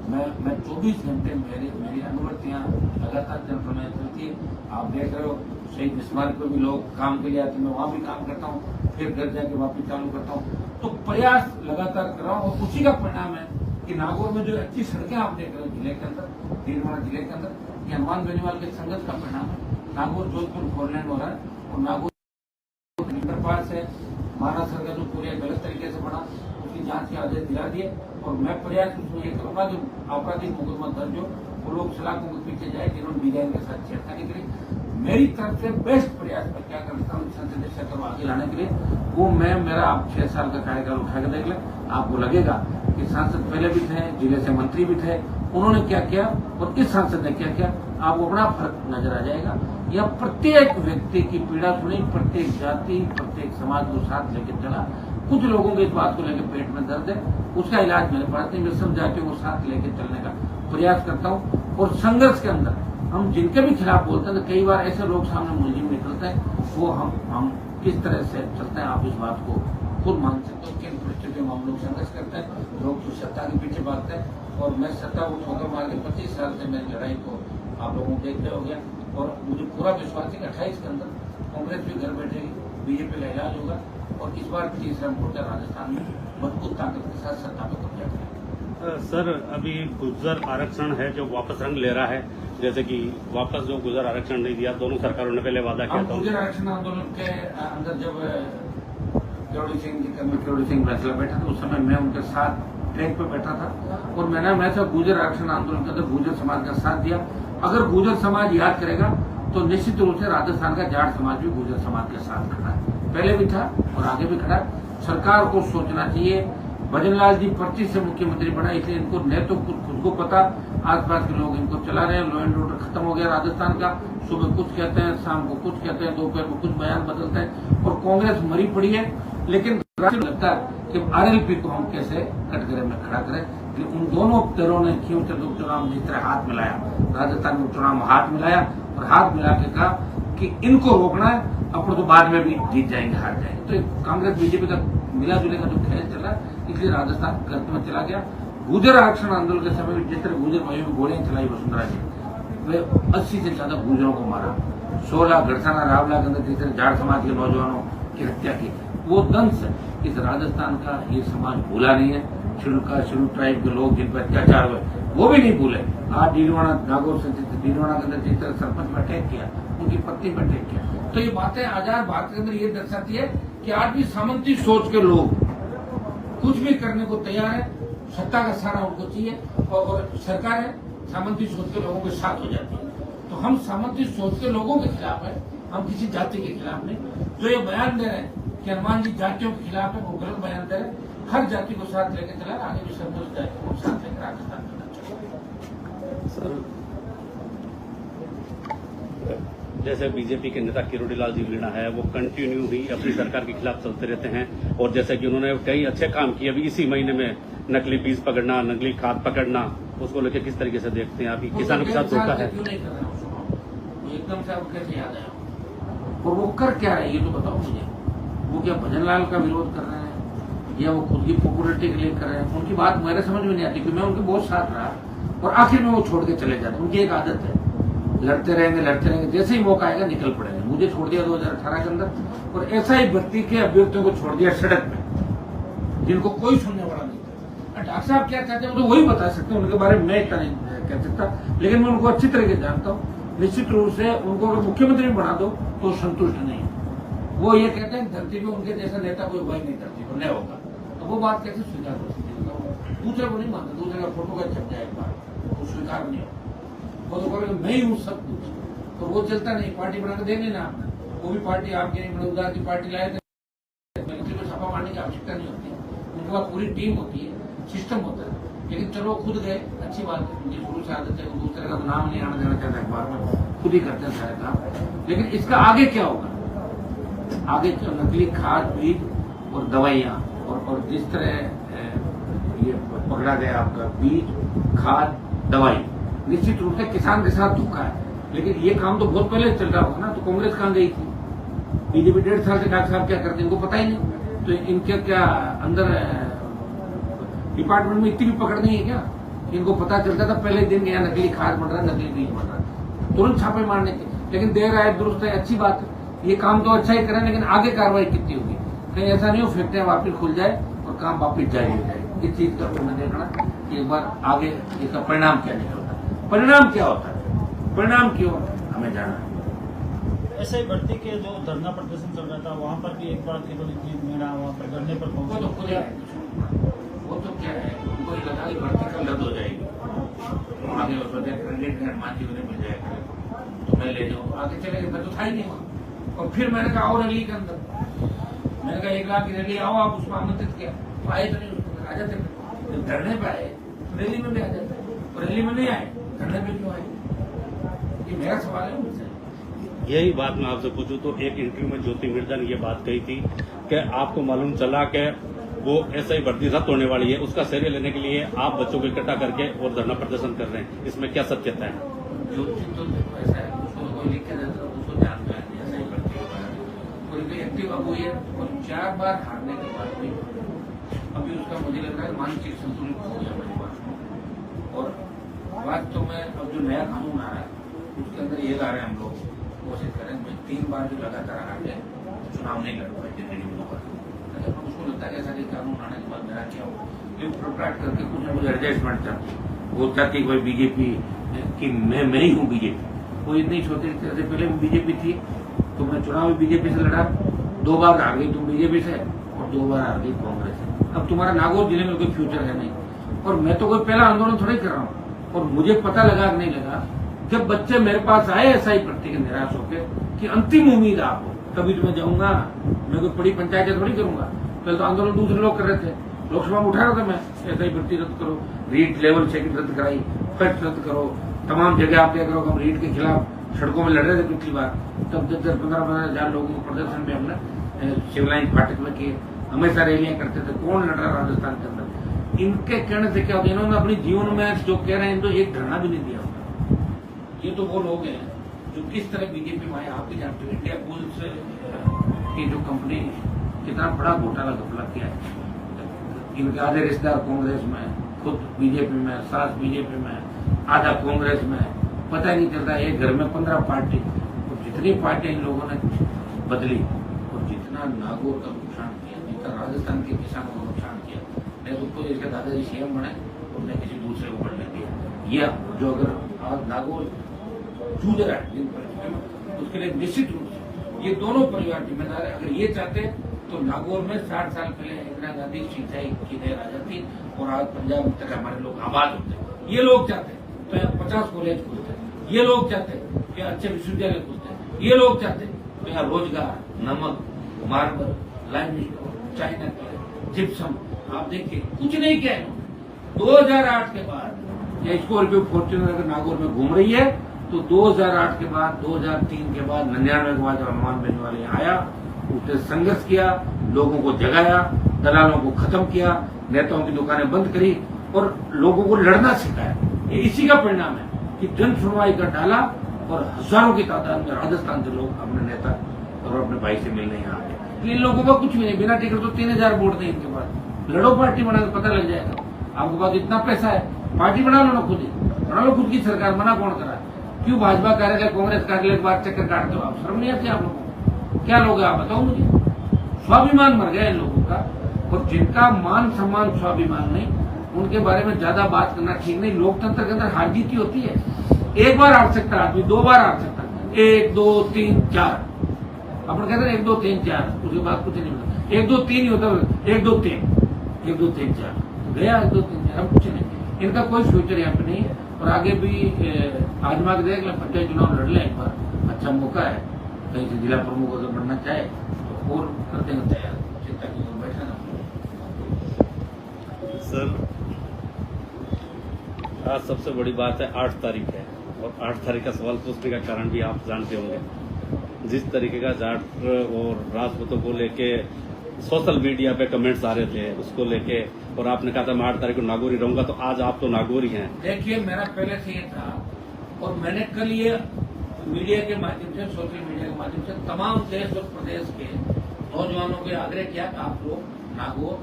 मैं 24 घंटे मेरी अनुवर्तियां लगातार जनसुनवाई चलती है। आप देख रहे हो, शहीद स्मारक पर भी लोग काम के लिए आते हैं, मैं वहाँ भी काम करता हूँ, फिर घर जाके वापिस चालू करता हूँ। तो प्रयास लगातार कर रहा हूँ और उसी का परिणाम है कि नागौर में जो अच्छी सड़कें आप देख रहे हो जिले के अंदर, भीलवाड़ा जिले के अंदर, ये हनुमान बेनीवाल के संघर्ष का परिणाम है। नागौर जोधपुर 4 लेन हो रहा है और नागौर पास है महाराष्ट्र का जो पूरे गलत तरीके से बना, उसकी जांच के आदेश दिला दिए। और मैं प्रयास उसमें ये करूंगा जो आपराधिक मुकदमा दर्ज हो वो लोग सलाखों के पीछे जाए जिन्होंने डिजाइन के साथ छेड़खानी करी। मेरी तरफ से बेस्ट प्रयास मैं क्या करता हूँ संसदीय क्षेत्र को आगे लाने के लिए, वो मेरा आप 6 साल का कार्यकाल उठा के देख लें, आपको लगेगा कि सांसद पहले भी थे, जिले से मंत्री भी थे, उन्होंने क्या किया और इस सांसद ने क्या किया, आपको बड़ा फर्क नजर आ जाएगा। यह प्रत्येक व्यक्ति की पीड़ा सुनी, प्रत्येक जाति, प्रत्येक समाज को साथ लेकर चला। कुछ लोगों के इस बात को लेकर पेट में दर्द है, उसका इलाज मेरे पास नहीं, मैं सब जातियों को साथ लेकर चलने का प्रयास करता हूँ। और संघर्ष के अंदर हम जिनके भी खिलाफ बोलते हैं तो कई बार ऐसे लोग सामने मुलजिम निकलते हैं, वो हम किस तरह से चलते हैं आप इस बात को खुद मान सकते हो। किन परिस्थितियों में हम लोग संघर्ष करते हैं, लोग तो सत्ता के पीछे भागते हैं और मैं सत्ता को ठोकर मार के 25 साल से मेरी लड़ाई को आप लोगों को देखते हो गया। और मुझे पूरा विश्वास है कि 28 के अंदर कांग्रेस भी घर बैठेगी, बीजेपी का इलाज होगा और इस बार तीसरा मोर्चा राजस्थान में मजबूत ताकत के साथ सत्ता में कब्जा करेगा। सर अभी गुर्जर आरक्षण है जो वापस रंग ले रहा है, जैसे कि वापस जो गुर्जर आरक्षण नहीं दिया, दोनों सरकारों ने पहले वादा किया हम था। गुर्जर आरक्षण आंदोलन के अंदर जब किरोड़ी सिंह जी कर्नल किरोड़ी सिंह फैसला बैठा था, उस समय मैं उनके साथ ट्रैक पे बैठा था और मैंने हमेशा गुर्जर आरक्षण आंदोलन के अंदर गुर्जर समाज का साथ दिया। अगर गुर्जर समाज याद करेगा तो निश्चित रूप से राजस्थान का जाट समाज भी गुर्जर समाज के साथ खड़ा है, पहले भी था और आगे भी खड़ा है। सरकार को सोचना चाहिए, भजनलाल जी 25 से मुख्यमंत्री बना, इसलिए इनको न तो खुद को पता, आसपास के लोग इनको चला रहे हैं। लॉ एंड ऑर्डर खत्म हो गया राजस्थान का, सुबह कुछ कहते हैं, शाम को कुछ कहते हैं, दोपहर को कुछ बयान बदलते हैं और कांग्रेस मरी पड़ी है। लेकिन लगता है कि आरएलपी को हम कैसे कटघरे में खड़ा करें। उन दोनों दलों ने क्यों उपचुनाव जिस तरह हाथ मिलाया, राजस्थान में उपचुनाव में हाथ मिलाया और हाथ मिला के कहा कि इनको रोकना है, अपन तो बाद में भी जीत जाएंगे, हार जाएंगे। तो कांग्रेस बीजेपी का मिला जुले का जो खेल चला, इसलिए राजस्थान गर्त में चला गया। गुर्जर आरक्षण आंदोलन के समय में जिस तरह गुर्जर भाइयों में गोलियां चलाई वसुंधरा जी, वे 80 से ज्यादा गुर्जरों को मारा, 16 गढ़साना रावला के अंदर जिस तरह जाट समाज के नौजवानों की हत्या की, वो दंश इस राजस्थान का ये समाज भूला नहीं है। शेड्यूल ट्राइब के लोग जिन पर अत्याचार हुए वो भी नहीं भूले। आज डीडवाना नागौर से डीडवाना के अंदर जिस तरह सरपंच पर अटैक किया, उनकी पत्नी पर अटैक किया, तो ये बातें आजाद भारत के अंदर ये दर्शाती है कि आज भी सामंती सोच के लोग कुछ भी करने को तैयार है। सत्ता का सहारा उनको चाहिए और सरकार है सामंती सोच के लोगों के साथ हो जाती है। तो हम सामंती सोच के लोगों के खिलाफ है, हम किसी जाति के खिलाफ नहीं। जो ये बयान दे रहे हैं कि हनुमान जी जातियों के खिलाफ है, वो गलत बयान दे रहे हैं। हर जाति को साथ लेकर चला, आगे भी सब कुछ जाति को साथ लेकर राजस्थान करना चाहिए। सर जैसे बीजेपी के नेता किरोड़ी लाल जी मीणा है, वो कंटिन्यू ही अपनी सरकार के खिलाफ चलते रहते हैं और जैसे कि उन्होंने कई अच्छे काम किए। अभी इसी महीने में नकली बीज पकड़ना, नकली खाद पकड़ना, उसको लेकर किस तरीके से देखते हैं आप? किसानों के साथ धोखा है। क्यों नहीं कर रहे हैं उसको? एकदम से आपको कैसे याद आया? और वो कर क्या रहे ये तो बताओ मुझे। वो क्या भजनलाल का विरोध कर रहे हैं या वो खुद की पॉपुलरिटी के लिए कर रहे हैं? उनकी बात मेरे समझ में नहीं आती कि मैं उनके बहुत साथ रहा और आखिर में वो छोड़ के चले जाते। उनकी एक आदत है, लड़ते रहेंगे, जैसे ही मौका आएगा निकल पड़ेंगे। मुझे छोड़ दिया 2018 के अंदर और ऐसा ही व्यक्ति के अभ्यर्थियों को छोड़ दिया सड़क पे, जिनको कोई सुनने वाला नहीं था। डॉक्टर साहब क्या कहते हैं वो तो वही बता सकते हैं, उनके बारे में मैं इतना नहीं कह सकता, लेकिन मैं उनको अच्छी तरह से जानता हूँ। निश्चित रूप से उनको अगर मुख्यमंत्री बना दो तो संतुष्ट नहीं है। वो ये कहते हैं धरती पे उनके जैसा नेता कोई हुआ ही नहीं धरती पर, नहीं होगा। तो वो बात कैसे स्वीकार कर सकते हैं? दूसरे को नहीं मानते, दूसरे का फोटो का छप जाए एक बार, वो स्वीकार नहीं होगा। वो तो कहेगा मैं ही हूँ सब कुछ, तो वो चलता नहीं। पार्टी बना के देंगे ना, वो भी पार्टी आपकी नहीं बने, उदार की पार्टी लाए थे, मिलिट्री को छापा मारने की आवश्यकता नहीं होती। उनके पास पूरी टीम होती है, सिस्टम होता है। लेकिन चलो खुद गए, अच्छी बात है, उनकी शुरू से आदत है, दूसरे का नाम नहीं आने देना चाहता अखबार में, खुद ही करते हैं सारे काम। लेकिन इसका आगे क्या होगा? आगे क्या? नकली खाद, बीज और दवाइयाँ और जिस तरह ये पकड़ा गया आपका बीज, खाद, दवाई, निश्चित रूप से किसान के साथ धोखा है। लेकिन ये काम तो बहुत पहले चल रहा होगा ना, तो कांग्रेस कहाँ गई थी? बीजेपी 1.5 साल से डॉक्टर साहब क्या करते हैं इनको पता ही नहीं। तो इनके क्या अंदर डिपार्टमेंट में इतनी भी पकड़ नहीं है क्या? इनको पता चलता था पहले दिन यहाँ नकली खाद बन रहा है, नकली बीज बन रहा है, तुरंत छापे मारने के। लेकिन देर आए दुरुस्त है, अच्छी बात है, ये काम तो अच्छा ही करें, लेकिन आगे कार्रवाई कितनी होगी? कहीं ऐसा नहीं हो फैक्ट्रियां वापिस खुल जाए और काम वापिस जारी हो जाए। इस चीज का मैं देखना एक बार आगे इसका परिणाम क्या निकलता है, परिणाम क्या होता है, परिणाम क्यों हमें जाना है। ऐसे ही भर्ती के जो धरना प्रदर्शन चल रहा था, वहाँ पर भी एक बार मीणा वहाँ पर धरने पर वो पहुंचे। तो खुद है, वो तो क्या है, उनको ये लगा कि भर्ती कल रद्द हो जाएगी, आगे कैंडिडेट हनुमान जी उन्हें मिल जाएगा तो मैं ले जाऊँ, आगे चले गए। मैं तो था ही नहीं वहाँ। और फिर मैंने कहा और रैली के अंदर, मैंने कहा 1 लाख की रैली आओ, आप उसमें आमंत्रित किया तो आए तो नहीं, उसमें आ जाते। जब धरने पे आए तो रैली में भी आ जाते, और रैली में नहीं आए धरने पे क्यों आए? ये मेरा सवाल है उनसे। यही बात मैं आपसे पूछूं तो एक इंटरव्यू में ज्योति मिर्जा ने ये बात कही थी कि आपको मालूम चला कि वो ऐसा ही भर्ती रद्द होने वाली है, उसका श्रेय लेने के लिए आप बच्चों को इकट्ठा करके और धरना प्रदर्शन कर रहे हैं, इसमें क्या सत्यता है? ज्योति तो देखो ऐसा है, उसको कोई लिख के देता है, उसको जान में आती है, ऐसा ही भर्ती होगा। कोई एक्टिव अब हुई है और 4 बार हारने के बाद भी अभी उसका मुझे लग रहा है मानसिक संतुलन हो गया परिवार में। और वास्तव में अब जो नया कानून आ रहा है उसके अंदर ये ला रहे हैं हम लोग, कोशिश करें मैं 3 बार जो लगातार हार गए चुनाव नहीं लड़ पाए जिंदगी में। उसको लगता है कि ऐसा कानून आने के बाद मेरा क्या होगा, प्रोट्रैक्ट करके कुछ ना कुछ एडजस्टमेंट चाहती वो चाहती कोई बीजेपी कि मैं ही हूँ बीजेपी। कोई नहीं सोचती से पहले भी बीजेपी थी, तुमने चुनाव भी बीजेपी से लड़ा, 2 बार हार गई तुम बीजेपी से और 2 बार हार गई कांग्रेस से। अब तुम्हारा नागौर जिले में कोई फ्यूचर है नहीं, और मैं तो कोई पहला आंदोलन थोड़ा ही कर रहा हूँ। और मुझे पता लगा कि नहीं लगा, जब बच्चे मेरे पास आए ऐसा ही प्रति के निराश होकर कि अंतिम उम्मीद आपको, तभी तो मैं जाऊंगा, मैं कोई बड़ी पंचायत थोड़ी करूंगा। पहले तो आंदोलन दूसरे लोग कर रहे थे, लोकसभा में उठा रहा था मैं, ऐसा ही भर्ती रद्द करो, रीट लेवल चेकिंग रद्द कराई, फैक्ट रद्द करो, तमाम जगह आप क्या करो। हम रीट के खिलाफ सड़कों में लड़ रहे थे पिछली बार, तब 10-15 हजार लोगों को प्रदर्शन में हमने सिविल लाइन फाटक में किए, हमेशा रैलियां करते थे। कौन लड़ रहा राजस्थान के अंदर? इनके कहने से क्या होता है, इन्होंने अपने जीवन में जो कह रहे हैं तो एक धरना भी नहीं दिया होता। ये तो वो लोग हैं जो किस तरह बीजेपी में आए। आप भी जानते हो इंडिया बुल्स की जो कंपनी कितना बड़ा घोटाला घपला किया है। इनके आधे रिश्तेदार कांग्रेस में, खुद बीजेपी में, सास बीजेपी में, आधा कांग्रेस में, पता ही नहीं चलता। एक घर में 15 पार्टी, और जितनी पार्टी इन लोगों ने बदली और जितना नागौर का नुकसान किया, जितना राजस्थान के किसानों को नुकसान किया, नहीं तो कोई इसके दादाजी सीएम बने और न किसी दूसरे को बनने दिया। यह जो अगर आज नागौर जूझ रहा है जिन परिस्थितियों में, उसके लिए निश्चित रूप से ये दोनों परिवार जिम्मेदार है। अगर ये चाहते तो नागौर में 60 साल पहले इंदिरा गांधी सिंचाई की नहर आ जाती और आज पंजाब तक हमारे लोग आबाद होते। ये लोग चाहते तो यहाँ 50 कॉलेज खुलते, ये लोग चाहते कि अच्छे विश्वविद्यालय खुलते, ये लोग चाहते तो यहाँ रोजगार, नमक, मार्बल, लाइमस्टोन, चाइना के जिप्सम, आप देखिए कुछ नहीं किया है। 2008 के बाद या स्कॉर्पियो फॉर्च्यूनर अगर नागौर में घूम रही है तो 2008 के बाद, 2003 के बाद, 99 के बाद जब हनुमान बेनीवाल आया, उसने संघर्ष किया, लोगों को जगाया, दलालों को खत्म किया, नेताओं की दुकानें बंद करी और लोगों को लड़ना सिखाया। ये इसी का परिणाम है कि जन सुनवाई का डाला और हजारों की तादाद में राजस्थान से लोग अपने नेता और अपने भाई से मिलने यहाँ आए। इन लोगों का कुछ भी नहीं, बिना टिकट तो 3000 वोट नहीं इनके पास। लड़ो, पार्टी बना के पता लग जाएगा। आपके पास इतना पैसा है, पार्टी बना लो ना, खुद ही बना लो खुद की सरकार। मना कौन करा? क्यों भाजपा कार्यालय, कांग्रेस कार्यालय के बाद चक्कर काटते हो आप? शर्म नहीं आती आप लोगों को? क्या लोग आप बताओ मुझे? स्वाभिमान मर गया इन लोगों का, और जिनका मान सम्मान स्वाभिमान नहीं, उनके बारे में ज्यादा बात करना ठीक नहीं। लोकतंत्र के अंदर हार जीत होती है। एक बार हार सकता आदमी, 2 बार हार सकता, 1 2 3 4 अपन कहते हैं 1 2 3 4, उसके बाद कुछ नहीं मिलता। 1 2 3 ही होता, 1 2 3 1 2 3 4 गया, 1 2 3 4 अब कुछ नहीं। इनका कोई फ्यूचर यहाँ पे नहीं है और आगे भी आजमा के देख ले, पंचायत चुनाव लड़ ले एक बार, अच्छा मौका है। कहीं से जिला प्रमुख अगर बनना चाहे तो और करते हैं तैयार, चिंता की ओर बैठा ना। सर आज सबसे बड़ी बात है 8 तारीख है, और 8 तारीख का सवाल पूछने का कारण भी आप जानते होंगे। जिस तरीके का जाट और राजपूतों को लेके सोशल मीडिया पे कमेंट्स आ रहे थे, उसको लेके, और आपने कहा था मैं 8 तारीख को नागौर ही रहूंगा, तो आज आप तो नागौर ही हैं। देखिए मेरा पहले से ये था, और मैंने कल ये मीडिया के माध्यम से, सोशल मीडिया के माध्यम से तमाम देश और प्रदेश के नौजवानों को आग्रह किया कि आप लोग नागौर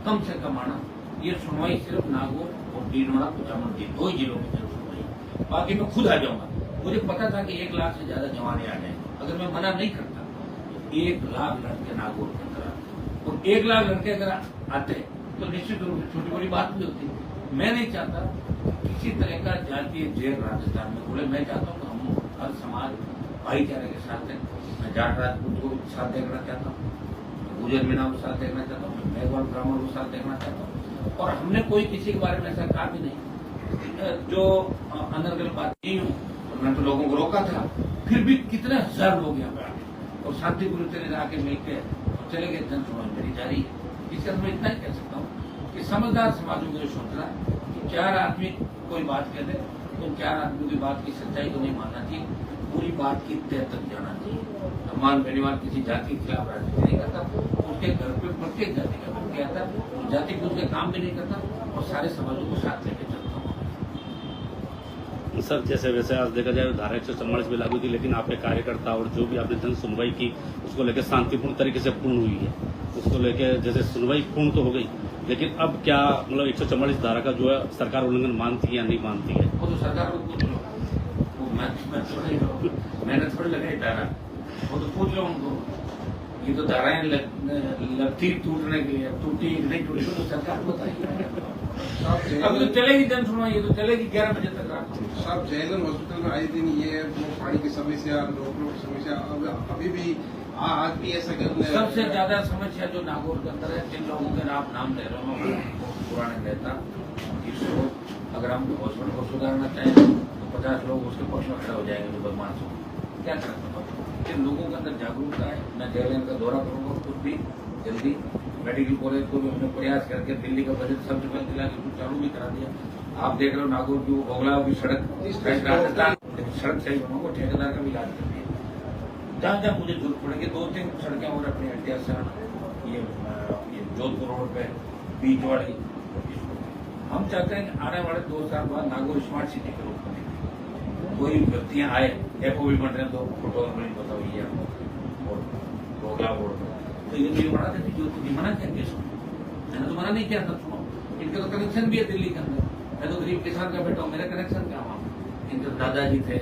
कम से कम आना। ये सुनवाई सिर्फ नागौर और डीडवाना, कुचामन, 2 ही जिलों में सुनवाई, बाकी मैं खुद आ जाऊंगा। मुझे पता था कि 1 लाख से ज्यादा जवान आ जाएंगे। अगर मैं मना नहीं करता तो 1 लाख लड़के नागौर के अंदर, और 1 लाख लड़के अगर आते तो निश्चित रूप से छोटी बड़ी बात भी होती। मैं नहीं चाहता किसी तरह का जातीय जेल राजस्थान में खुले। मैं चाहता हूँ कि हम हर समाज भाईचारे के साथ हैं। मैं जाट राजपूत को साथ देखना चाहता हूँ, गुजर मीना को साथ देखना चाहता हूँ, मेघवाल ब्राह्मण को साथ देखना चाहता हूँ। और हमने कोई किसी के बारे में ऐसा कहा भी नहीं जो अनर्गल बात नहीं हूँ। और मैं तो लोगों को रोका था, फिर भी कितने हजार लोग यहाँ पे आए और शांतिपूर्ण तरीके आके मिलकर चले गए। जन सुनवाई मेरी जारी है। इसके अंदर मैं इतना ही कह सकता हूँ कि समझदार समाजों को जो सोचना कि 4 आदमी कोई बात कहते तो 4 आदमी की बात की सच्चाई को नहीं मानना चाहिए, पूरी बात की तह तक जाना चाहिए। हनुमान बेनीवाल किसी जाति के खिलाफ राजनीति नहीं करता, उसके घर पे प्रत्येक जाति का व्यक्ति आता है, जाति को उसके काम भी नहीं करता और सारे समाजों को साथ लेकर चलता हूँ। सर जैसे वैसे आज देखा जाए धारा 144 भी लागू थी, लेकिन आपके कार्यकर्ता और जो भी आपने जन सुनवाई की उसको लेकर शांतिपूर्ण तरीके से पूर्ण हुई है। उसको लेकर जैसे सुनवाई पूर्ण तो हो गई, लेकिन अब क्या मतलब 144 धारा का जो है सरकार उल्लंघन मानती है या नहीं मानती है? वो तो सरकार को पूछ लो, वो मैंने थोड़ी लगाई धारा, वो तो पूछ लो उनको। ये तो धाराएं लगती टूटने के लिए, टूटी नहीं टूटी तो सरकार बताइए। अभी तो चलेगी जन सुनवाई, ये तो चलेगी 11 बजे तक रात को। साहब जयलन हॉस्पिटल में आए दिन ये वो पानी की समस्या, रोकड़ों की समस्या अभी भी आज भी ऐसा सबसे ज्यादा समस्या जो नागौर के अंदर है, जिन लोगों के आप नाम ले रहे हो पुराने नेता, इसको अगर हम हॉस्पिटल को सुधारना चाहें तो 50 लोग उसके पक्ष में खड़े हो जाएंगे जो बदमाश हो। क्या करें इन लोगों के अंदर जागरूकता है। मैं जयललिता का दौरा करूंगा खुद भी जल्दी। मेडिकल कॉलेज को भी हमने प्रयास करके दिल्ली का बजट सबसे पहले दिला के चालू भी करा दिया। आप देख रहे हो नागौर की ओगला की सड़क सड़क सही बनाऊंगा, ठेकेदार का भी इलाज कर दिया। जहाँ जहाँ मुझे जरूरत पड़ेगी 2-3 सड़कें और अपनी एनटीआर से ये जोधपुर रोड पे बीच वाली, हम चाहते हैं कि आने वाले 2 साल बाद नागौर स्मार्ट सिटी के रूप में कोई व्यक्तियां आए, एफओ भी बन रहे हैं तो फोटो बताओ ये और रोगला बोर्ड तो ये भी बना देते जो तुम्हें मना करेंगे सुनो, मैंने तो मना नहीं किया था। सुनो, इनके तो कनेक्शन भी है दिल्ली के अंदर। मैं तो गरीब किसान का बेटा हूँ, मेरा कनेक्शन क्या हुआ? इनके दादाजी थे,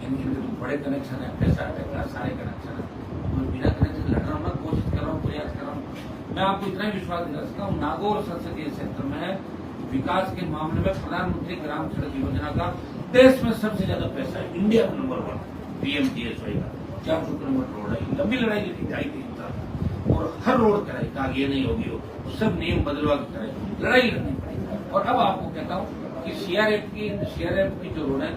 इनके तो बड़े कनेक्शन है, पैसा है, सारे कनेक्शन है। बिना कनेक्शन लड़ रहा हूँ, मैं कोशिश कर रहा हूँ, प्रयास कर रहा हूँ। मैं आपको इतना विश्वास दिला सकता हूँ, नागौर संसदीय क्षेत्र में विकास के मामले में प्रधानमंत्री ग्राम सड़क योजना का देश में सबसे ज्यादा पैसा है, इंडिया का नंबर 1 पीएमजीएसवाई का 400 किलोमीटर रोड है। लंबी लड़ाई की थी 2.5-3 साल, और हर रोड कराई, कहा ये नहीं होगी हो, सब नियम बदलवा के कराई, लड़ाई लड़नी पड़ी। और अब आपको कहता हूँ कि सीआरएफ की जो रोड है,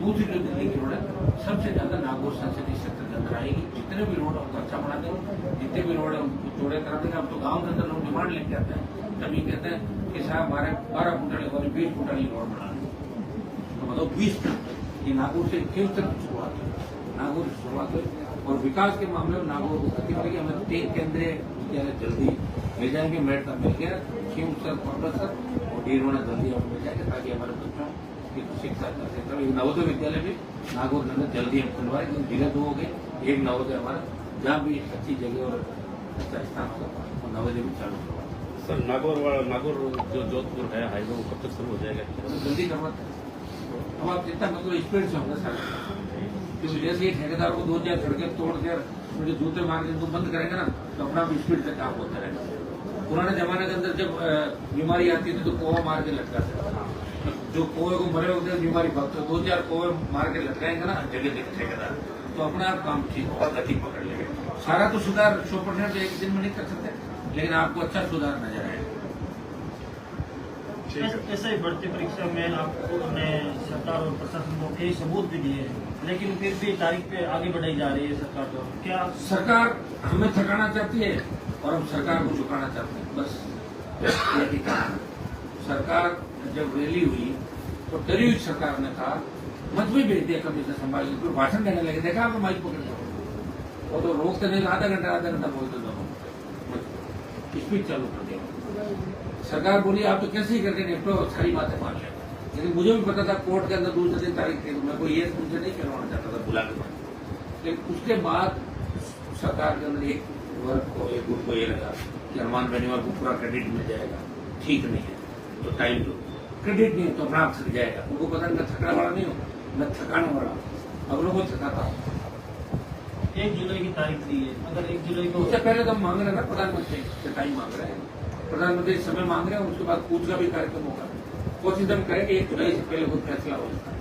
दूसरी जो दिल्ली की रोड है, सबसे ज्यादा नागौर संसदीय क्षेत्र के अंदर आएगी। जितने भी रोड हमको अच्छा बना देंगे, जितने भी रोड हमको चौड़े करा देंगे। अब तो गाँव के अंदर लोग डिमांड लेके आते हैं, तभी कहते हैं कि साहब हमारे 12 फुट वाली 20 फुट वाली रोड बना दें। तो मतलब 20 फुट, ये नागौर से क्यों तक शुरुआत हुई, नागौर से शुरुआत हुई। और विकास के मामले में नागौर को गति मिलेगी। हमें 3 केंद्रीय विद्यालय जल्दी मिल जाएंगे, मेरठ का मिल गया, खीम सर, प्रोफेसर और डीरोना जल्दी हमें मिल जाएंगे, ताकि हमारे बच्चों की शिक्षा का क्षेत्र में नवोदय विद्यालय भी नागौर के अंदर जल्दी हम खुलवाए। धीरे तो हो गए, एक नवोदय हमारा जहाँ भी अच्छी जगह और अच्छा स्थान होगा और नवोदय भी चालू करवा। सर नागौर जो जोधपुर है हाईवे वो कब तक शुरू हो जाएगा? जल्दी करवाते हैं। अब आप जितना मतलब स्पीड से होगा सर, क्योंकि जैसे ही ठेकेदार को 2-4 सड़कें तोड़ कर मुझे जूते मार के इनको बंद करेंगे ना, तो अपना भी स्पीड से काम होता रहेगा। पुराने जमाने के अंदर जब बीमारी आती थी तो कोवा मार के लटकाते, जो कोवे को मरे होते बीमारी भागते, 2-4 कोवे मार के लटकाएंगे ना जगह ठेकेदार, तो अपने आप काम ठीक होगा, गति पकड़ लेंगे। सारा तो सुधार 100% एक दिन में नहीं कर सकते, लेकिन आपको अच्छा सुधार नजर आएगा। ऐसे ही बढ़ती परीक्षा में आपको सरकार और प्रशासन को कई सबूत भी दिए हैं, लेकिन फिर भी तारीख पे आगे बढ़ाई जा रही है सरकार। तो क्या सरकार हमें थकाना चाहती है और हम सरकार को झुकाना चाहते हैं, बस यही कारण। सरकार जब रैली हुई तो डरी हुई सरकार ने कहा मत भी भेज दिया कभी से संभाल, फिर भाषण देने लगे, देखा आपको माइक पकड़ के वो तो रोकते नहीं, आधा घंटा बोलते दोनों, स्पीच चालू कर दिया। सरकार बोली आप तो कैसे ही करके निपटो, सारी बातें मान लें। लेकिन मुझे भी पता था कोर्ट के अंदर दूसरे दिन तारीख थी, मैं कोई ये उनसे नहीं करवाना चाहता था बुला के। लेकिन उसके बाद सरकार के अंदर एक वर्ग को, एक ग्रुप को ये लगा कि अरमान बेनीवाल को पूरा क्रेडिट मिल जाएगा, ठीक नहीं है तो टाइम दो, क्रेडिट नहीं तो अपना आप थक जाएगा। उनको पता मैं थकने वाला नहीं हूँ, मैं थकाने वाला हूँ, अगलों को थकाता हूँ। 1 जुलाई की तारीख दी है, अगर 1 जुलाई को उससे पहले तो हम मांग रहे हैं ना, प्रधानमंत्री से टाइम मांग रहे हैं, प्रधानमंत्री समय मांग रहे हैं, उसके बाद पूछ का भी कार्यक्रम होगा। कोशिश हम करें कि 1 जुलाई से पहले कोई फैसला हो जाए।